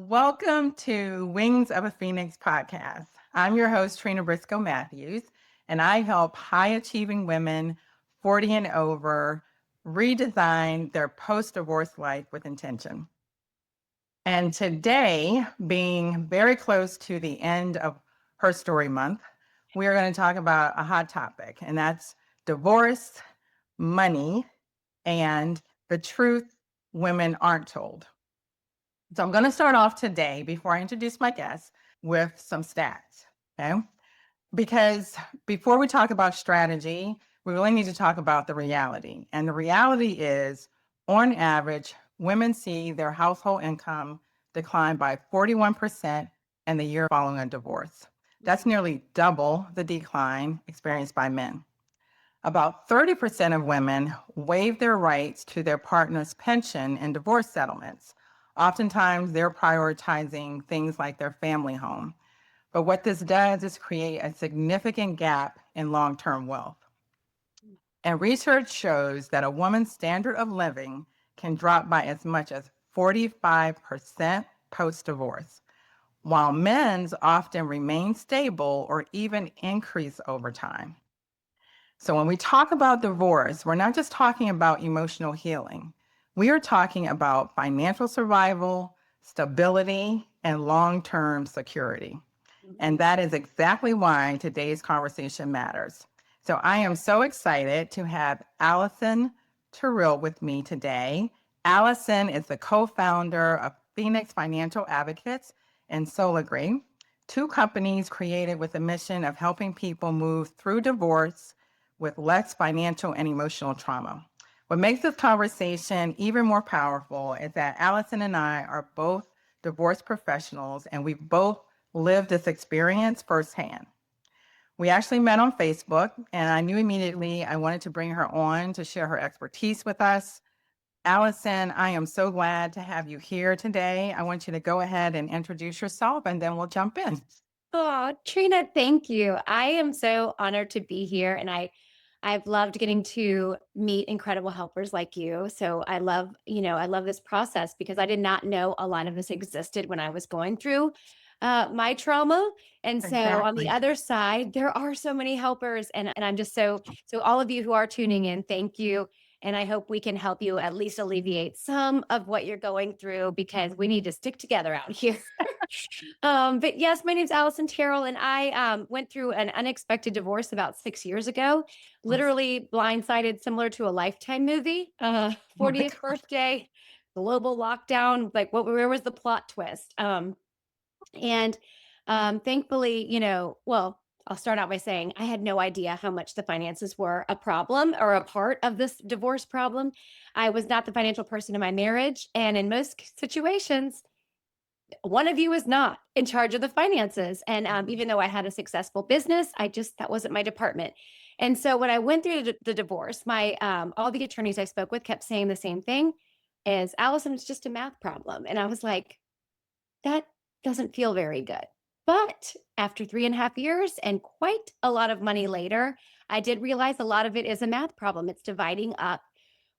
Welcome to Wings of a Phoenix podcast. I'm your host, Trena Briscoe Matthews, and I help high achieving women 40 and over redesign their post divorce life with intention. And today, being very close to the end of Her Story Month, we are going to talk about a hot topic, and that's divorce, money, and the truth women aren't told. So I'm going to start off today, before I introduce my guest, with some stats, okay? Because before we talk about strategy, we really need to talk about the reality. And the reality is, on average, women see their household income decline by 41% in the year following a divorce. That's nearly double the decline experienced by men. About 30% of women waive their rights to their partner's pension in divorce settlements. Oftentimes, they're prioritizing things like their family home. But what this does is create a significant gap in long-term wealth. And research shows that a woman's standard of living can drop by as much as 45% post-divorce, while men's often remain stable or even increase over time. So when we talk about divorce, we're not just talking about emotional healing. We are talking about financial survival, stability, and long-term security. And that is exactly why today's conversation matters. So I am so excited to have Allison Terrill with me today. Allison is the co-founder of Phoenix Financial Advocates and Soligree, two companies created with the mission of helping people move through divorce with less financial and emotional trauma. What makes this conversation even more powerful is that Allison and I are both divorce professionals, and we've both lived this experience firsthand. We actually met on Facebook, and I knew immediately I wanted to bring her on to share her expertise with us. Allison, I am so glad to have you here today. I want you to go ahead and introduce yourself, and then we'll jump in. Oh, Trina, thank you. I am so honored to be here, and I've loved getting to meet incredible helpers like you. So I love this process because I did not know a lot of this existed when I was going through my trauma. And so on the Exactly. other side, there are so many helpers, and I'm just so all of you who are tuning in, thank you. And I hope we can help you at least alleviate some of what you're going through because we need to stick together out here. But yes, my name's Allison Terrill, and I went through an unexpected divorce about 6 years ago, literally blindsided, similar to a Lifetime movie. Oh my 40th God. birthday, global lockdown. Like, where was the plot twist? And Thankfully, well, I'll start out by saying I had no idea how much the finances were a problem or a part of this divorce problem. I was not the financial person in my marriage, and in most situations, one of you is not in charge of the finances. And even though I had a successful business, that wasn't my department. And so when I went through the divorce, my all the attorneys I spoke with kept saying the same thing: is Allison, it's just a math problem. And I was like, that doesn't feel very good. But after 3.5 years and quite a lot of money later, I did realize a lot of it is a math problem. It's dividing up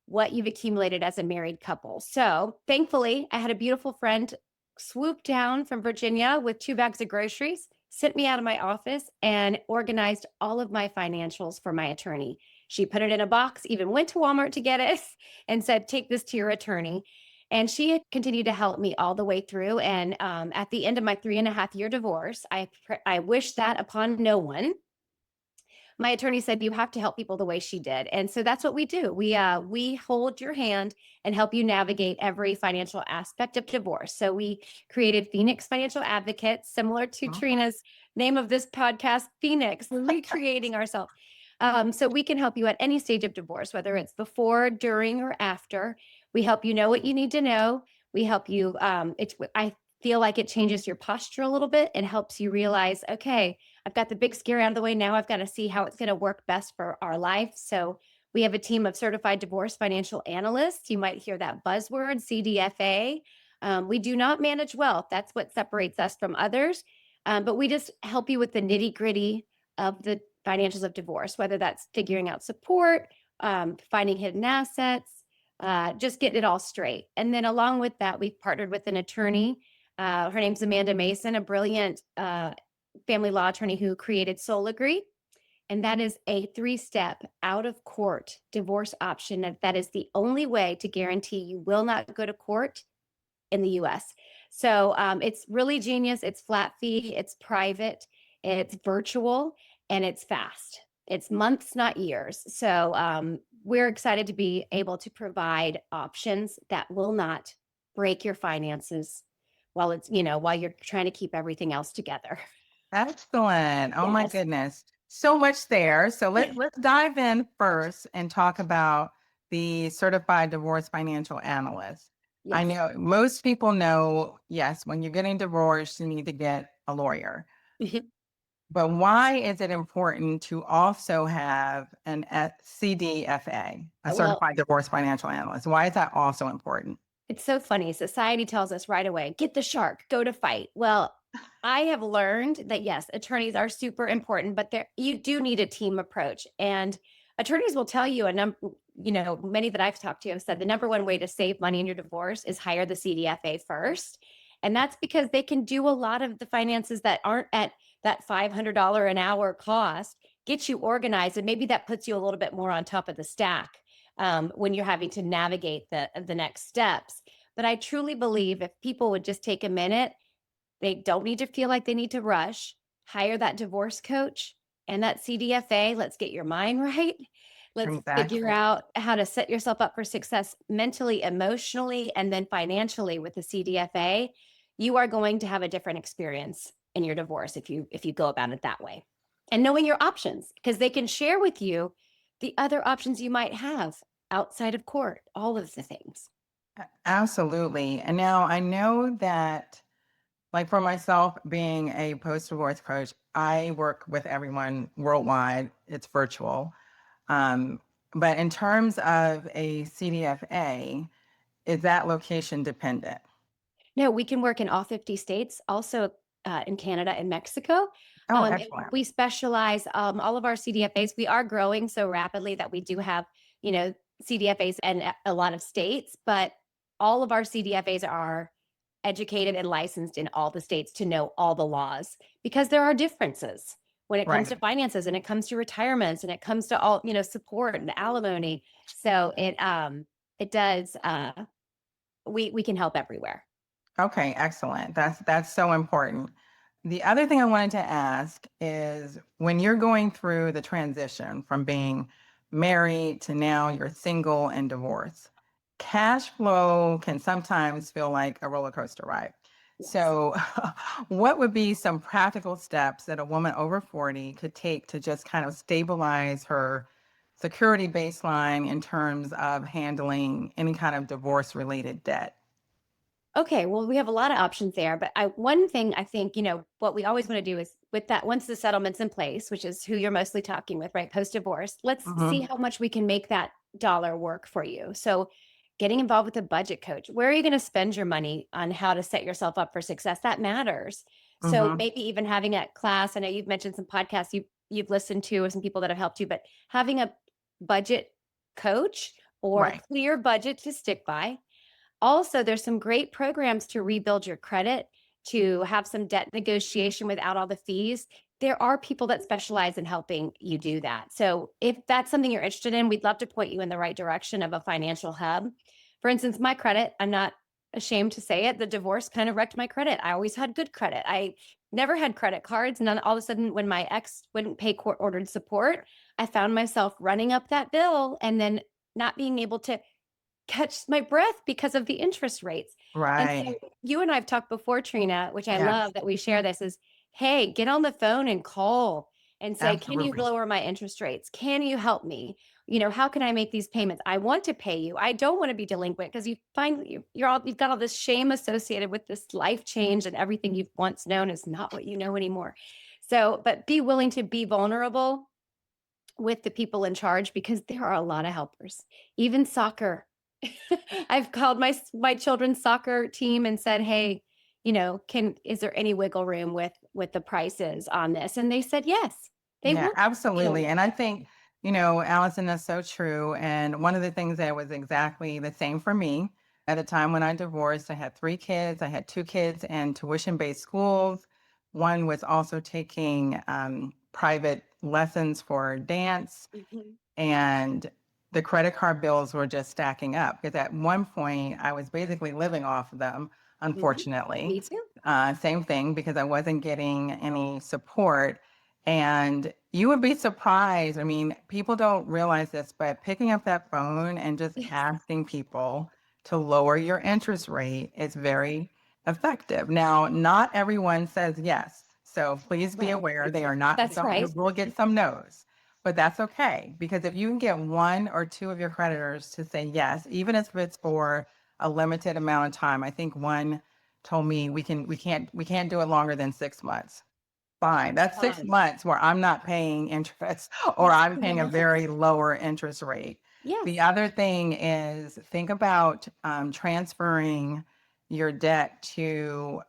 what you've accumulated as a married couple. So thankfully, I had a beautiful friend swoop down from Virginia with 2 bags of groceries, sent me out of my office, and organized all of my financials for my attorney. She put it in a box, even went to Walmart to get it, and said, "Take this to your attorney." And she had continued to help me all the way through. And at the end of my 3.5 year divorce, I wish that upon no one. My attorney said, "You have to help people the way she did." And so that's what we do. We hold your hand and help you navigate every financial aspect of divorce. So we created Phoenix Financial Advocates, similar to Oh, Trina's name of this podcast, Phoenix, recreating ourselves. So we can help you at any stage of divorce, whether it's before, during, or after. We help you know what you need to know. We help you. I feel like it changes your posture a little bit and helps you realize, okay, I've got the big scare out of the way. Now I've got to see how it's going to work best for our life. So we have a team of certified divorce financial analysts. You might hear that buzzword, CDFA. We do not manage wealth. That's what separates us from others. But we just help you with the nitty gritty of the financials of divorce, whether that's figuring out support, finding hidden assets, just getting it all straight. And then along with that, we've partnered with an attorney Her name's Amanda Mason, a brilliant family law attorney who created Soul Agree. And that is a 3-step out of court divorce option. That is the only way to guarantee you will not go to court in the US. So it's really genius. It's flat fee, it's private, it's virtual, and it's fast. It's months, not years. So we're excited to be able to provide options that will not break your finances while while you're trying to keep everything else together. Excellent. Oh my Yes. goodness. So much there. So let's dive in first and talk about the Certified Divorce Financial Analyst. I Yes. know most people know, yes, when you're getting divorced, you need to get a lawyer. But why is it important to also have an CDFA, a Well, Certified Divorce Financial Analyst? Why is that also important? it's so funny. Society tells us right away, get the shark, go to fight. Well, I have learned that yes, attorneys are super important, but you do need a team approach. And attorneys will tell you many that I've talked to have said the number one way to save money in your divorce is hire the CDFA first. And that's because they can do a lot of the finances that aren't at that $500 an hour cost, get you organized, and maybe that puts you a little bit more on top of the stack when you're having to navigate the next steps. But I truly believe if people would just take a minute, they don't need to feel like they need to rush, hire that divorce coach and that CDFA. Let's get your mind right. Let's figure Exactly. out how to set yourself up for success mentally, emotionally, and then financially with the CDFA. You are going to have a different experience in your divorce if you go about it that way. And knowing your options, because they can share with you the other options you might have outside of court, all of the things. Absolutely. And now I know that, like for myself, being a post-divorce coach, I work with everyone worldwide. It's virtual. Um, but in terms of a CDFA, is that location dependent? No, we can work in all 50 states, also in Canada and Mexico. Oh, And excellent. we specialize, all of our CDFAs, we are growing so rapidly that we do have, CDFAs in a lot of states, but all of our CDFAs are educated and licensed in all the states to know all the laws because there are differences when it comes to Right. finances and it comes to retirements and it comes to all, support and alimony. So it does, we can help everywhere. Okay, excellent. That's so important. The other thing I wanted to ask is when you're going through the transition from being married to now you're single and divorced, cash flow can sometimes feel like a roller coaster ride. Yes. So, what would be some practical steps that a woman over 40 could take to just kind of stabilize her security baseline in terms of handling any kind of divorce related debt? Okay, well, we have a lot of options there, but one thing I think, what we always want to do is with that, once the settlement's in place, which is who you're mostly talking with, right, post divorce, let's see Hmm. how much we can make that dollar work for you. So, getting involved with a budget coach, where are you going to spend your money on how to set yourself up for success? That matters. So, Hmm. maybe even having a class. I know you've mentioned some podcasts you've listened to, or some people that have helped you, but having a budget coach or a Right. clear budget to stick by. Also, there's some great programs to rebuild your credit, to have some debt negotiation without all the fees. There are people that specialize in helping you do that. So, if that's something you're interested in, we'd love to point you in the right direction of a financial hub. For instance, my credit, I'm not ashamed to say it, the divorce kind of wrecked my credit. I always had good credit. I never had credit cards. And then all of a sudden, when my ex wouldn't pay court ordered support, I found myself running up that bill and then not being able to catch my breath because of the interest rates. And so Right. you and I've talked before, Trina, which I Yes, love that we share this is, hey, get on the phone and call and say, can you absolutely. lower my interest rates? Can you help me? How can I make these payments? I want to pay you. I don't want to be delinquent because you find you've got all this shame associated with this life change and everything you've once known is not what you know anymore. So, but be willing to be vulnerable with the people in charge because there are a lot of helpers. Even soccer. I've called my children's soccer team and said, "Hey, can is there any wiggle room with the prices on this?" And they said, "Yes." They Yeah, will. absolutely. And I think, Allison, that's so true. And one of the things that was exactly the same for me at the time when I divorced. I had 3 kids. I had 2 kids in tuition-based schools. One was also taking private lessons for dance, Mhm. and the credit card bills were just stacking up because at one point I was basically living off of them, Mhm. unfortunately. Me too. Same thing because I wasn't getting any support. And you would be surprised. I mean, people don't realize this, but picking up that phone and just Yes. asking people to lower your interest rate is very effective. Now, not everyone says yes. So please be Right. aware they are not, That's some, you right. will get some no's, but that's okay. Because if you can get 1 or 2 of your creditors to say yes, even if it's for a limited amount of time, I think one told me we can't do it longer than 6 months. Fine. That's six Um, months where I'm not paying interest or I'm paying a yes. very lower interest rate. The Yes. other thing is think about transferring your debt to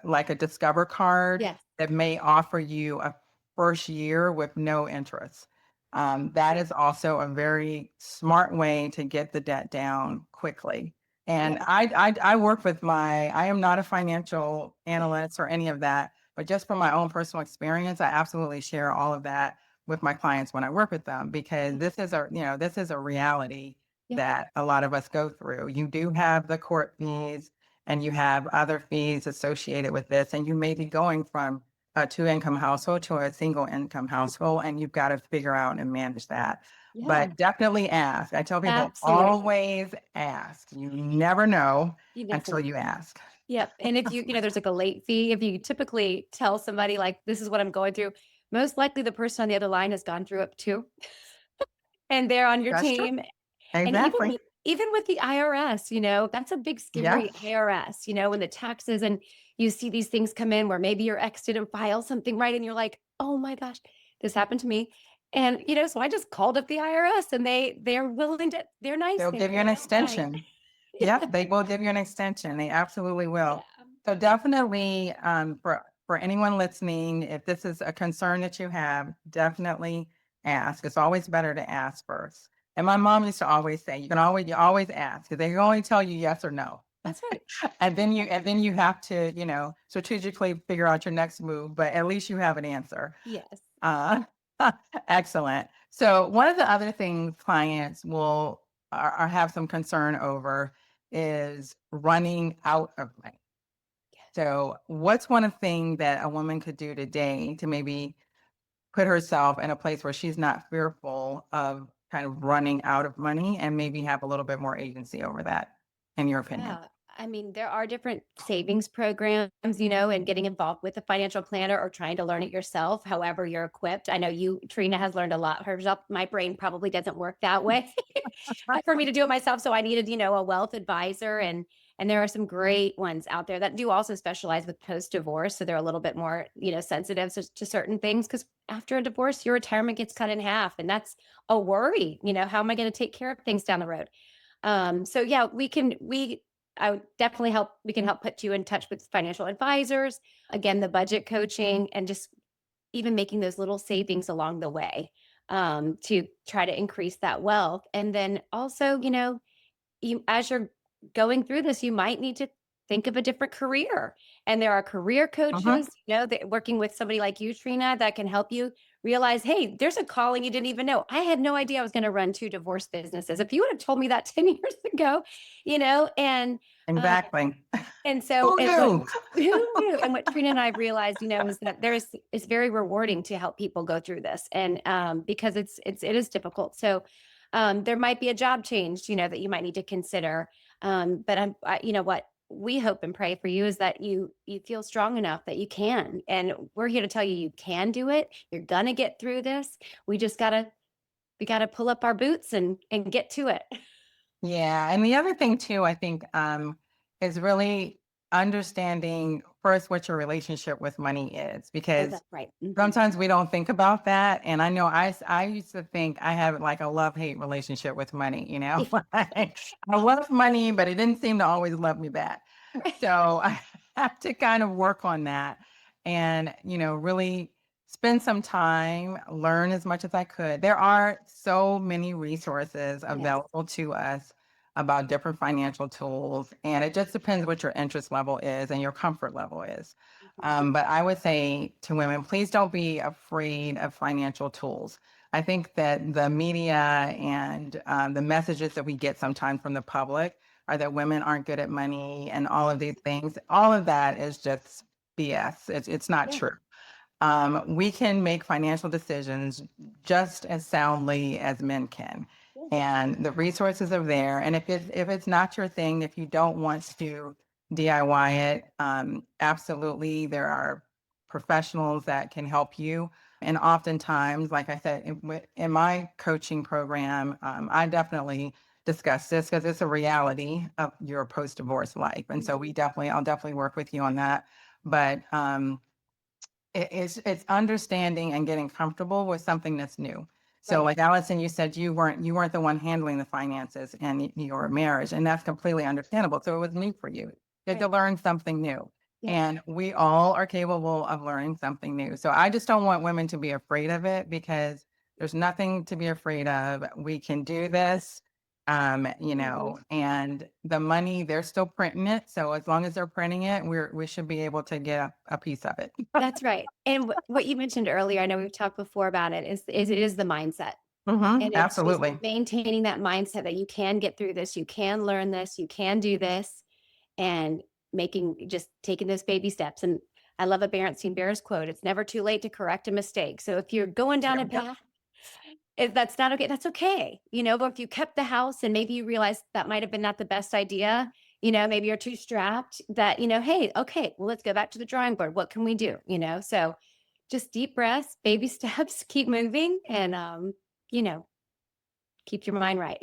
like a Discover card Yes. that may offer you a first year with no interest. That is also a very smart way to get the debt down quickly. And Yes. I work with I am not a financial analyst or any of that, but just from my own personal experience, I absolutely share all of that with my clients when I work with them because this is a reality Yeah. that a lot of us go through. You do have the court fees and you have other fees associated with this, and you may be going from a 2 income household to a single income household, and you've got to figure out and manage that. Yeah. But definitely ask. I tell people Absolutely. always ask. You never know You never until know. you ask. Yep. And if there's like a late fee, if you typically tell somebody like, this is what I'm going through, most likely the person on the other line has gone through it too. And they're on your That's true. team. And Exactly. even with the IRS, that's a big scary Yes. IRS, when the taxes and you see these things come in where maybe your ex didn't file something right and you're like, "Oh my gosh, this happened to me." And so I just called up the IRS and they're willing to they're nice, They'll they're give you an very nice. extension. Yep, they will give you an extension. They absolutely Yeah. will. So definitely, for anyone listening, if this is a concern that you have, definitely ask. It's always better to ask first. And my mom used to always say, you always ask because they can only tell you yes or no. That's right. And then you have to, strategically figure out your next move, but at least you have an answer. Yes. Uh, excellent. So one of the other things clients will or have some concern over is running out of money. So what's one thing that a woman could do today to maybe put herself in a place where she's not fearful of kind of running out of money and maybe have a little bit more agency over that, in your opinion? Yeah. I mean, there are different savings programs, and getting involved with a financial planner or trying to learn it yourself, however you're equipped. I know Trina has learned a lot herself. My brain probably doesn't work that way for me to do it myself. So I needed, a wealth advisor and there are some great ones out there that do also specialize with post-divorce. So they're a little bit more, sensitive to certain things because after a divorce, your retirement gets cut in half. And that's a worry. How am I going to take care of things down the road? So yeah, I would definitely we can help put you in touch with financial advisors, again, the budget coaching and just even making those little savings along the way to try to increase that wealth. And then also, as you're going through this, you might need to think of a different career. And there are career Mhm. coaches, that working with somebody like you, Trina, that can help you realize, hey, there's a calling you didn't even know. I had no idea I was going to run 2 divorce businesses. If you would have told me that 10 years ago, uh, Exactly. and so Who what knew? who knew? And what Trina and I realized, is that it's very rewarding to help people go through this. And because it is difficult. So there might be a job change, that you might need to consider. But you know what? We hope and pray for you is that you feel strong enough that you can. And we're here to tell you you can do it. You're gonna get through this. We gotta pull up our boots and get to it. Yeah, and the other thing too, I think, is really understanding first what your relationship with money is, Oh, because that's right. Mhm. sometimes we don't think about that. And I know I used to think I have like a love-hate relationship with money, Like, I love money, but it didn't seem to always love me back. So I have to kind of work on that and, really spend some time, learn as much as I could. There are so many resources Yes. available to us about different financial tools. And it just depends what your interest level is and your comfort level is. But I would say to women, please don't be afraid of financial tools. I think that the media and the messages that we get sometimes from the public are that women aren't good at money and all of these things. All of that is just BS. It's not Yeah. true. We can make financial decisions just as soundly as men can. Yeah. And the resources are there. And if it's not your thing, if you don't want to DIY it, absolutely, there are professionals that can help you. And oftentimes, like I said, in my coaching program, I definitely discuss this because it's a reality of your post-divorce life. And so I'll definitely work with you on that. But it's understanding and getting comfortable with something that's new. So Right. like Allison, you said you weren't the one handling the finances in your marriage, and that's completely understandable. So it was new for you. You had to Right. learn something new. Yeah. And we all are capable of learning something new. So I just don't want women to be afraid of it because there's nothing to be afraid of. We can do this. And the money, they're still printing it. So as long as they're printing it, we should be able to get a piece of it. That's right. And what you mentioned earlier, I know we've talked before about it, is it is the mindset. And it's just Absolutely. maintaining that mindset that you can get through this, you can learn this, you can do this, and just taking those baby steps. And I love a Berenstain Bears quote: "It's never too late to correct a mistake." So if you're going down a Yep. path, if that's not okay, that's okay. But if you kept the house and maybe you realize that might have been not the best idea, maybe you're too strapped that, hey, okay, well, let's go back to the drawing board. What can we do? So just deep breaths, baby steps, keep moving, and you know, keep your mind right.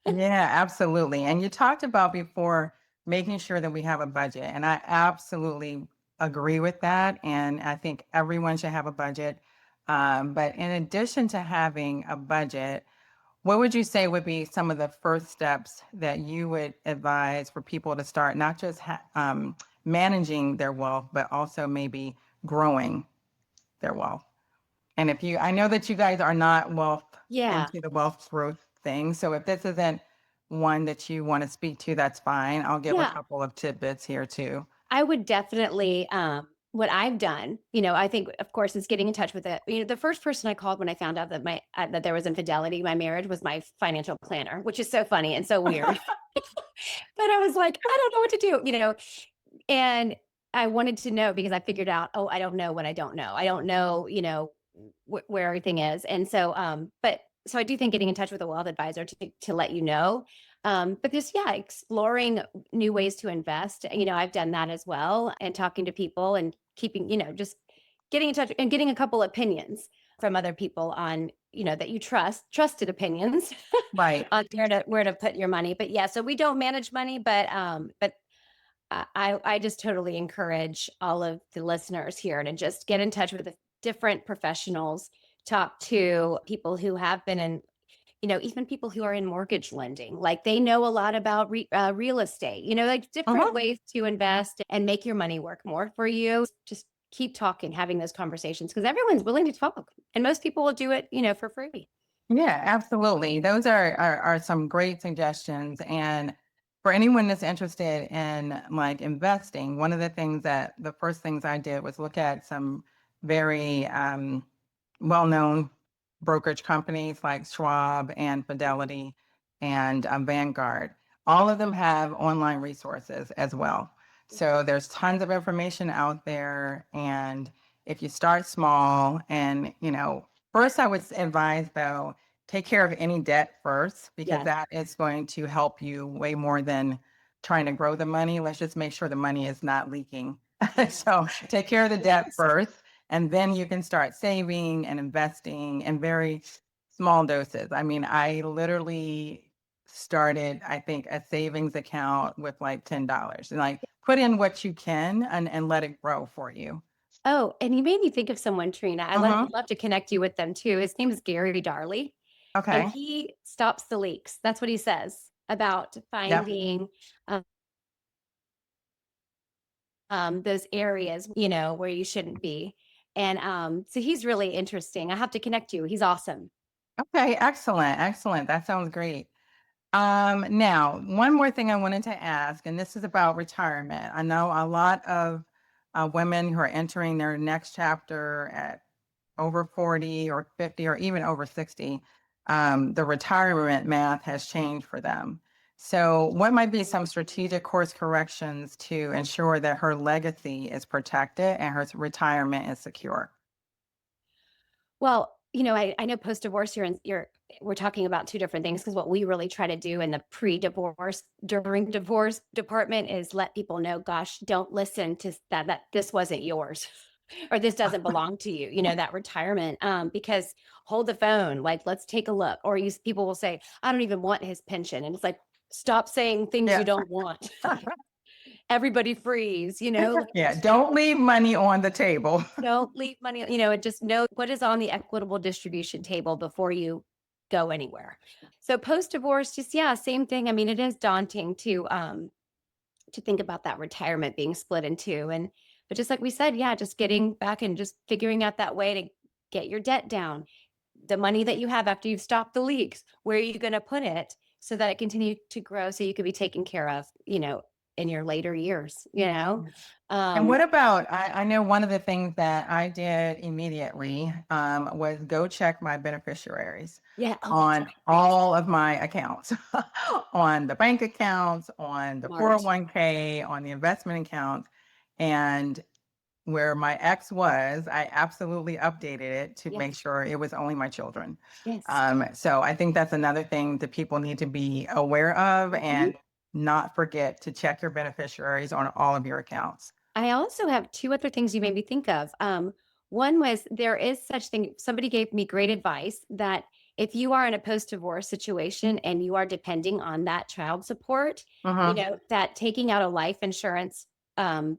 Yeah, absolutely. And you talked about before making sure that we have a budget, and I absolutely agree with that. And I think everyone should have a budget. But in addition to having a budget, what would you say would be some of the first steps that you would advise for people to start not just managing their wealth, but also maybe growing their wealth? And I know that you guys are not Yeah. into the wealth growth thing. So if this isn't one that you want to speak to, that's fine. I'll give a Yeah. couple of tidbits here too. I would definitely, what I've done, I think, of course, is getting in touch with it. The first person I called when I found out that that there was infidelity in my marriage was my financial planner, which is so funny and so weird. But I was like, I don't know what to do. And I wanted to know because I figured out, oh, I don't know what I don't know. I don't know, where everything is. And so, so I do think getting in touch with a wealth advisor to let you know. But just, yeah, exploring new ways to invest. I've done that as well, and talking to people and keeping, just getting in touch and getting a couple opinions from other people on, that you trusted opinions Right. on where to put your money. But yeah, so we don't manage money, but I just totally encourage all of the listeners here to just get in touch with the different professionals, talk to people who have been in, even people who are in mortgage lending, like they know a lot about real estate, like different Mhm. ways to invest and make your money work more for you. Just keep talking, having those conversations because everyone's willing to talk and most people will do it, for free. Yeah, absolutely. Those are some great suggestions. And for anyone that's interested in like investing, one of the first things I did was look at some very well-known brokerage companies like Schwab and Fidelity and Vanguard. All of them have online resources as well. So there's tons of information out there. And if you start small and, first I would advise though, take care of any debt first because Yes. that is going to help you way more than trying to grow the money. Let's just make sure the money is not leaking. So take care of the debt Yes. first, and then you can start saving and investing in very small doses. I mean, I literally started, I think, a savings account with like $10 and like put in what you can and let it grow for you. Oh, and you made me think of someone, Trina. I Hmm. would love to connect you with them too. His name is Gary Darley, and Okay. he stops the leaks. That's what he says about Yep. finding those areas, where you shouldn't be. And so he's really interesting. I have to connect you. He's awesome. Okay. Excellent. Excellent. That sounds great. Now, one more thing I wanted to ask, and this is about retirement. I know a lot of women who are entering their next chapter at over 40 or 50 or even over 60, the retirement math has changed for them. So, what might be some strategic course corrections to ensure that her legacy is protected and her retirement is secure? Well, I know post-divorce we're talking about two different things because what we really try to do in the pre-divorce, during divorce department is let people know, gosh, don't listen to that this wasn't yours or this doesn't belong to you, that retirement. Because hold the phone, like let's take a look. Or people will say, I don't even want his pension. And it's like, stop saying things you Yeah. don't want. Everybody freeze, like Yeah. just Don't leave money on the table. don't leave money, and just know what is on the equitable distribution table before you go anywhere. So post divorce, just yeah, same thing. I mean, it is daunting to think about that retirement being split in two. But just like we said, yeah, just getting back and just figuring out that way to get your debt down. The money that you have after you've stopped the leaks, where are you going to put it so that it continue to grow so you could be taken care of, in your later years. And what Um, about, I know one of the things that I did immediately was go check my beneficiaries yeah. Oh, that's on all of my accounts, on the bank accounts, on the smart. 401k, on the investment accounts. And where my ex was, I absolutely updated it to make Yes. sure it was only my children. Yes. So I think that's another thing that people need to be aware of Mhm. and not forget to check your beneficiaries on all of your accounts. I also have two other things you made me think of. One was there is such thing. Somebody gave me great advice that if you are in a post-divorce situation and you are depending on that child support, Mhm. that taking out a life insurance um,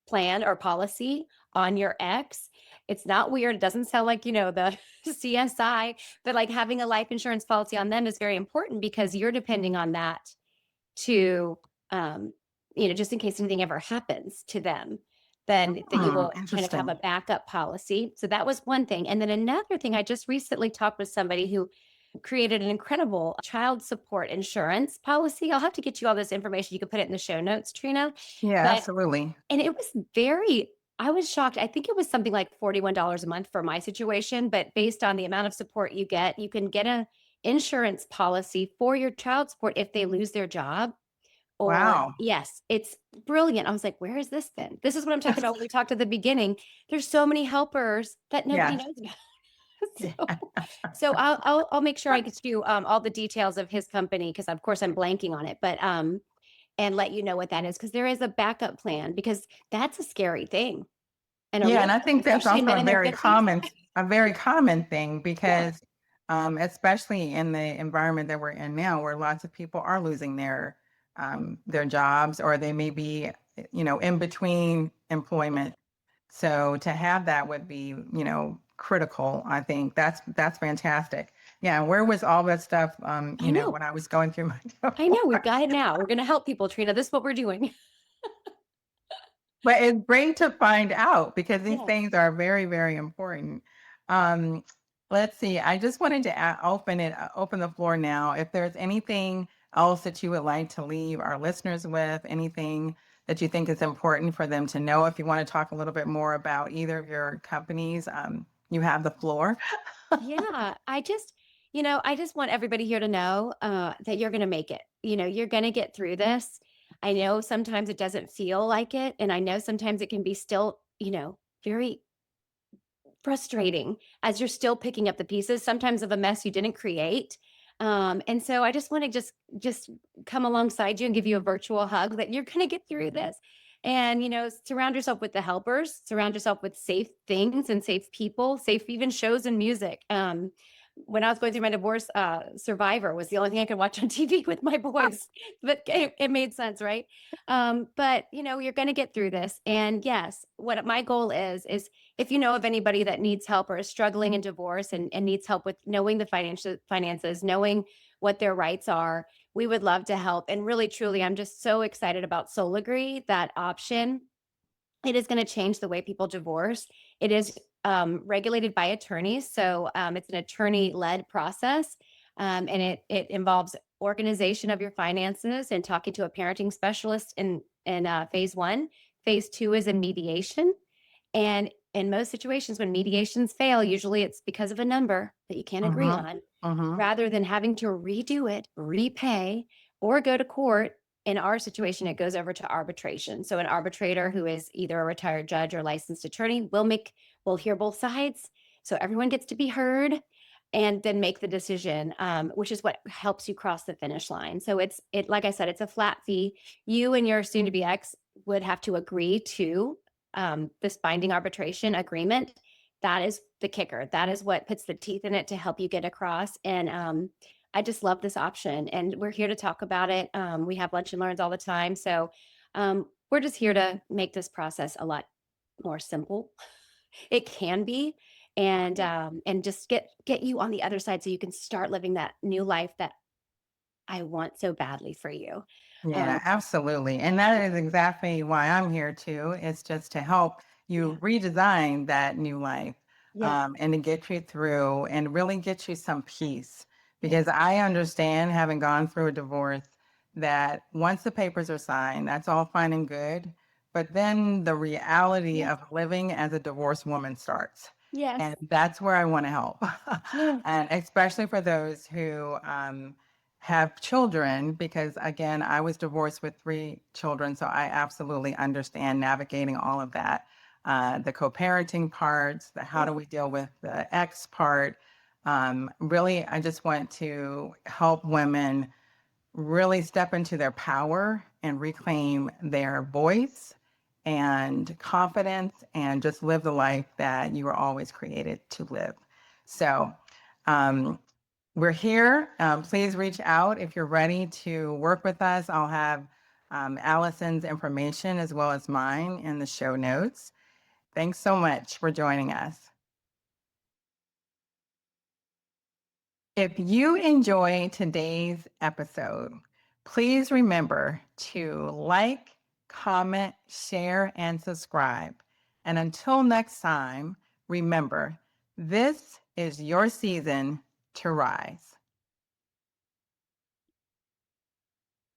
plan or policy on your ex, it's not weird. It doesn't sound like, the CSI, but like having a life insurance policy on them is very important because you're depending on that to, um, just in case anything ever happens to them, then that you will kind of have a Interesting. backup policy. So that was one thing. And then another thing, I just recently talked with somebody who created an incredible child support insurance policy. I'll have to get you all this information. You can put it in the show notes, Trina. Yeah, But absolutely. and it was I was shocked. I think it was something like $41 a month for my situation, but based on the amount of support you get, you can get a insurance policy for your child support if they lose their job. Or Wow. yes, it's brilliant. I was like, where has this been? This is what I'm talking about when we talked at the beginning. There's so many helpers that nobody Yes. knows about. Yeah. So I'll make sure I get you all the details of his company because of course I'm blanking on it, but and let you know what that is because there is a backup plan because that's a scary thing and a Yeah, real and I thing, think that's especially in also men in their 50s. a very common thing Yeah. because, especially in the environment that we're in now, where lots of people are losing their jobs, or they may be, in between employment. So to have that would be, critical. I think that's fantastic. Yeah, and where was all that stuff, I know. when I was going through my I know. We've divorce? got it now. We're going to help people, Trina. This is what we're doing. But it's great to find out because these Yes. things are very, very important. Um, let's see. I just wanted to open the floor now. If there's anything else that you would like to leave our listeners with, anything that you think is important for them to know, if you want to talk a little bit more about either of your companies, you have the floor. Yeah. I just want everybody here to know that you're going to make it. You're going to get through this. I know sometimes it doesn't feel like it. And I know sometimes it can be still, very frustrating as you're still picking up the pieces sometimes of a mess you didn't create. And so I just want to just come alongside you and give you a virtual hug that you're going to get through this. And surround yourself with the helpers, surround yourself with safe things and safe people, safe even shows and music. When I was going through my divorce, Survivor was the only thing I could watch on TV with my boys, but it made sense, right? But you're going to get through this. And yes, what my goal is if you know of anybody that needs help or is struggling in divorce and needs help with knowing the finances, knowing what their rights are, we would love to help. And really, truly, I'm just so excited about Soul Agree, that option. It is going to change the way people divorce. It is regulated by attorneys. So it's an attorney led process. And it involves organization of your finances and talking to a parenting specialist in phase one. Phase two is a mediation. And in most situations, when mediations fail, usually it's because of a number that you can't agree Mm-hmm. on, Mm-hmm. rather than having to redo it, repay, or go to court. In our situation, it goes over to arbitration. So an arbitrator who is either a retired judge or licensed attorney will hear both sides. So everyone gets to be heard and then make the decision, which is what helps you cross the finish line. So like I said, it's a flat fee. You and your soon to be ex would have to agree to this binding arbitration agreement. That is the kicker. That is what puts the teeth in it to help you get across. And I just love this option. And we're here to talk about it. We have lunch and learns all the time. So we're just here to make this process a lot more simple. It can be. And just get you on the other side so you can start living that new life that I want so badly for you. Yeah, Um, absolutely. And that is exactly why I'm here too. It's just to help yeah. you redesign that new life, Yes. and to get you through and really get you some peace. Yes. Because I understand, having gone through a divorce, that once the papers are signed, that's all fine and good. But then the reality Yes. of living as a divorced woman starts. Yes. And that's where I want to help. Yes. And especially for those who have children, because again, I was divorced with 3 children, so I absolutely understand navigating all of that. The co-parenting parts, the how Yes. do we deal with the ex part. Really, I just want to help women really step into their power and reclaim their voice and confidence and just live the life that you were always created to live. So, um, we're here. Please reach out if you're ready to work with us. I'll have Allison's information as well as mine in the show notes. Thanks so much for joining us. If you enjoy today's episode, please remember to like, comment, share, and subscribe. And until next time, remember, this is your season to rise.